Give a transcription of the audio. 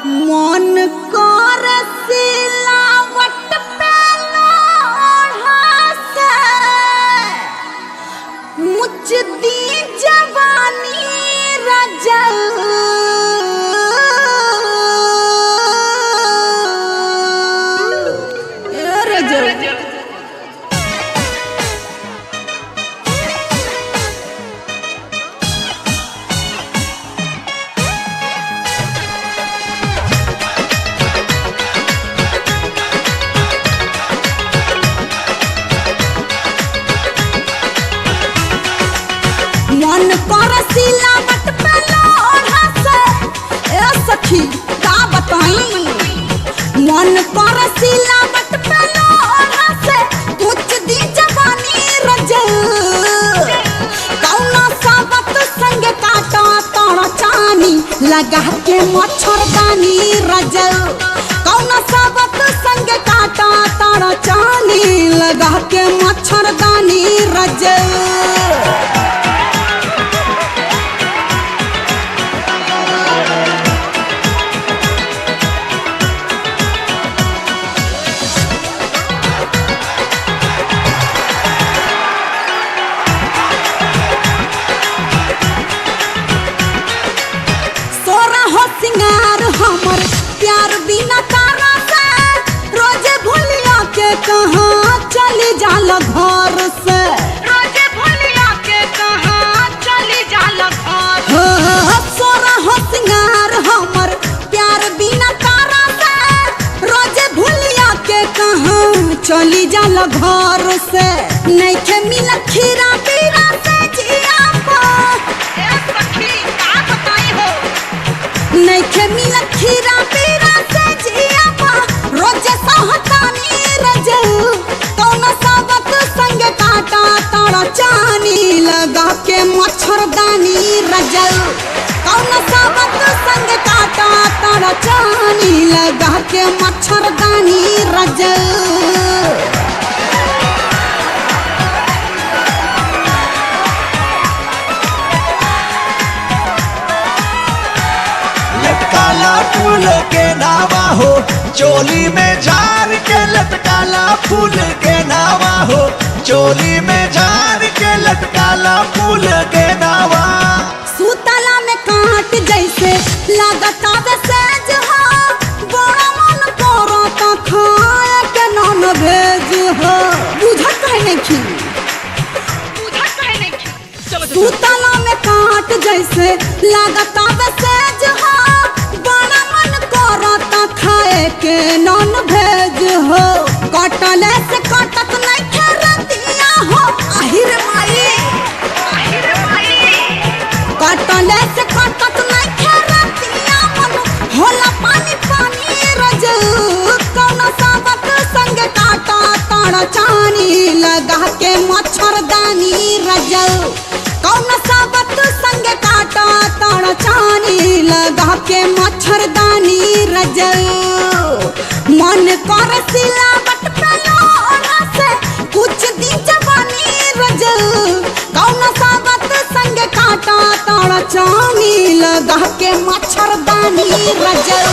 मन कर सिलावट पे लोढ़ा से मुझ दी जवानी रजल मन कर सिलावट पे लोढ़ा से ए सखी का बताई मन कर सिलावट पे लोढ़ा से कुछ दी जवानी रजल कौना साबत संग काटा तोड़ चानी लगा के मच्छरदानी रजल कौना साबत संग काटा तोड़ चानी लगा के मच्छरदानी रजल सिंगार हमर प्यार बिना तारा से रोजे भूलिया के कहाँ चली जाल घर से रोजे भूलिया के कहाँ चली जाल घर सोरा हो सिंगार हमर प्यार बिना तारा से रोजे भूलिया के कहाँ चली जाल घर से नहीं के मिल खीरा पीरा से जिया नहीं के मिल खीरा पीरा से जिया पा रोजे सहतानी रजल कौना साबत संग काटा तोड़ा चानी लगा के मच्छरदानी रजल कौना साबत संग काटा तोड़ा चानी लगा के मच्छरदानी रजल लटकाला फूल के नावा हो चोली में झार के लटकाला फूल के नावा हो चोली में झार के लटकाला फूल के नावा सूतला में काट जैसे लगता सेज हो बड़ा मन करता खाए के नॉन भेज हो बुझत है नहीं सूतला में काट जैसे लगता सेज हो बड़ा मन करता खाए के नॉन भेज हो कटले से कटत नहीं खेरतिया हो आहिर माई कटले से कटत नहीं खेरतिया मन होला पानी पानी रजल कौना साबत संग काटा ताड़ा चानी लगा के मच्छरदानी रजल कौना साबत संग काटा ताड़ा चानी लगा के मच्छरदानी रजल मन कर सिलावट पे लोढ़ा से कुछ दी जवानी रजल कौना साबत संग काटा ताड़ा चानी लगा के मच्छरदानी रजल